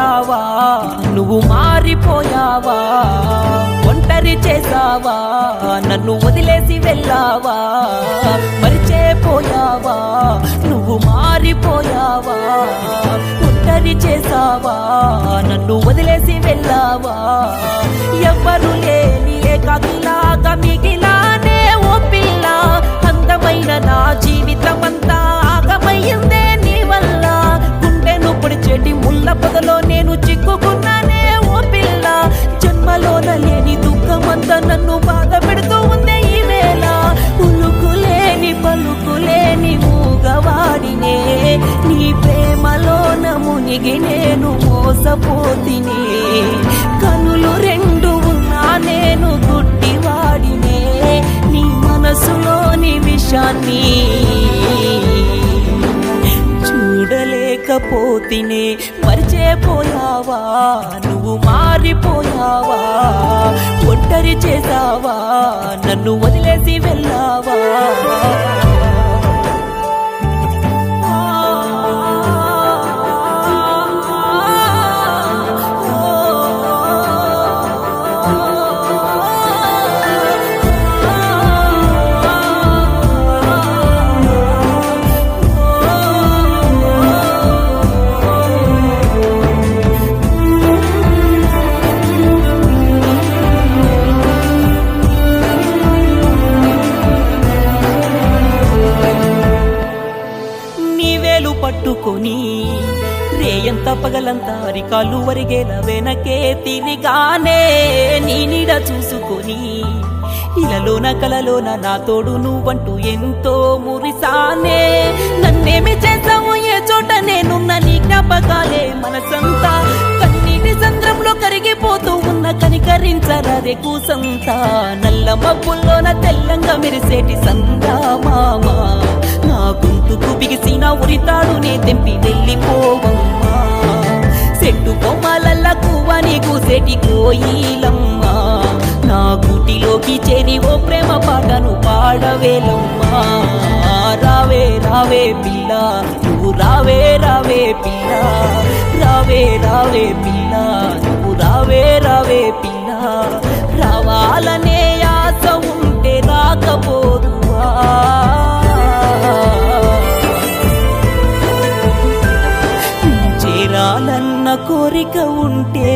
పోయావా నువ్వు మారిపోయావా ఒంటరి చేసావా నన్ను వదిలేసి వెళ్ళావా మరిచేపోయావా నువ్వు మారిపోయావా ఒంటరి చేసావా నన్ను వదిలేసి వెళ్ళావా ఎవ్వరు లేని ఏకాకిలాగా మిగిలానే ఓ పిల్ల అందమైన నా జీవితం అంతా ఆగమయ్యిందే నీ వల్ల గుండెను పొడిచేటి ముళ్ళ పొదలో నేను చిక్కుకున్నానే ఓ పిల్ల జన్మలోన లేని దుఃఖమంతా నన్ను బాధ పెడుతూ ఉందే ఈ వేళ ఉలుకులేని పలుకులేని మూగవాడినే నీ ప్రేమలోన మునిగి నేను మోసపోతినే కనులు రెండు ఉన్నా నేను గుడ్డివాడినే నీ మనసులోని విషాన్ని చూడలేకపోతినే మరిచేపోయావా నువ్వు మారిపోయావా ఒంటరి చేసావా నన్ను వదిలేసి వెళ్ళావా పట్టుకొని రేయంత పగలంతా అరికాలు వరిగేల వెనకే తిరిగానే నీ నీడ చూసుకొని ఇలలోన కలలోన నా తోడు నువ్వంటూ ఎంతో మురిసానే నన్నేమి చేసావు ఏ చోట నేనున్న నీ జ్ఞాపకాలే మనసంతా కన్నీటి సంద్రంలో కరిగిపోతూ ఉన్న కనికరించరాదే కూసంతా నల్ల మబ్బుల్లోన తెల్లంగా మెరిసేటి సందా మామా నా గొంతుకు బిగిసిన ఉరితాడు నే తెంపి వెళ్ళిపోవమ్మా చెట్టు కొమ్మలల్లా కువ్వని కూసేటి కోయిలమ్మా నా గుటిలోకి చేరి ఓ ప్రేమ పాటను పాడవేలమ్మా రావే రావే పిల్ల నువ్వు రావే రావే పిల్ల రావే రావే పిల్ల నువ్వు రావే రావే పిల్ల రావాలనే ఆశ ఉంటే రాకపోదువా చేరాలన్న కోరిక ఉంటే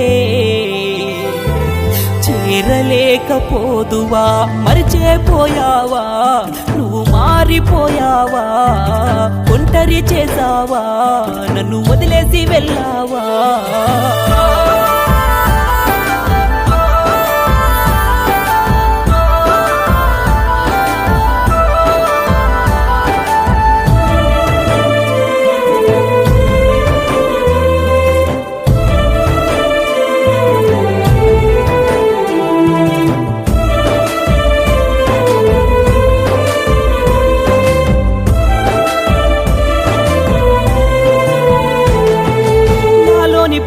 చేరలేకపోదువా మరిచేపోయావా నువ్వు మారిపోయావా ఒంటరి చేసావా నన్ను వదిలేసి వెళ్ళావా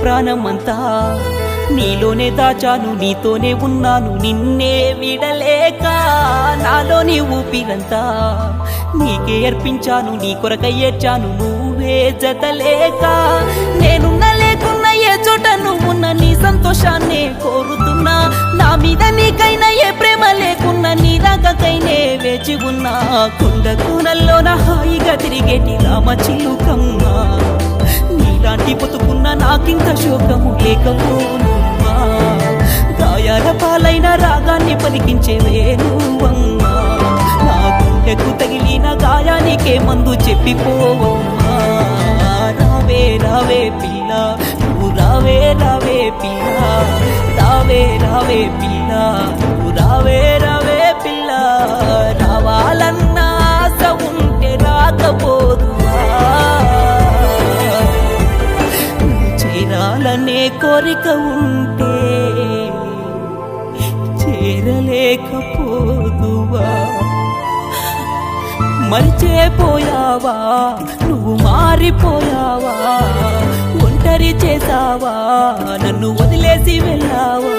ప్రాణమంతా నీలోనే దాచాను నీతోనే ఉన్నాను నిన్నే విడలేక నాలోని ఊపిరంతా నీకే అర్పించాను నీ కొరకై ఏడ్చాను నువ్వే జతలేక నేనున్న లేకున్నా ఏ చోట నువ్వున్న నీ సంతోషాన్నే కోరుతున్నా నా మీద నీకైనా ఏ ప్రేమ లేకున్నా నీ రాకకైనే వేచి ఉన్నా కొండ కూనల్లోన హాయిగా తిరిగేటి రామ చిలుకమ్మా నీలాంటి బతుకున్న నాకింత శోకము లేకపోనుమ్మా గాయాల పాలైన రాగాన్ని పలికించే వేణువమ్మా నా గుండెకు తగిలిన గాయానికే మందు చెప్పిపోవమ్మా రావే రావే పిల్ల నువ్వు రావే రావే పిల్ల రావే రావే పిల్ల నువ్వు రావే రావే పిల్ల రావాలన్న ఆశ ఉంటే రాకపోదువా చేరాలనే కోరిక ఉంటే చేరలేకపోదువా మరిచేపోయావా నువ్వు మారిపోయావా ఒంటరి చేసావా నన్ను వదిలేసి వెళ్ళావా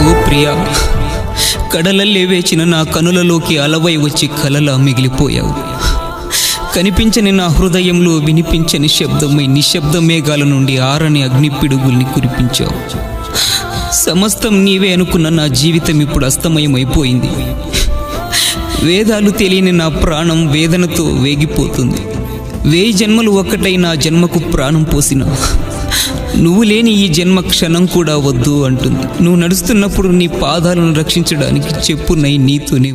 ఓ ప్రియా, కడలల్లే వేచిన నా కనులలోకి అలవై వచ్చి కలలా మిగిలిపోయావు. కనిపించని నా హృదయంలో వినిపించని శబ్దమై నిశ్శబ్ద మేఘాల నుండి ఆరని అగ్నిపిడుగుల్ని కురిపించావు. సమస్తం నీవే అనుకున్న నా జీవితం ఇప్పుడు అస్తమయమైపోయింది. వేదాలు తెలియని నా ప్రాణం వేదనతో వేగిపోతుంది. 1000 జన్మలు ఒక్కటై నా జన్మకు ప్రాణం పోసిన నువ్వు లేని ఈ జన్మ క్షణం కూడా వద్దు అంటుంది. నువ్వు నడుస్తున్నప్పుడు నీ పాదాలను రక్షించడానికి చెప్పునై నీతోనే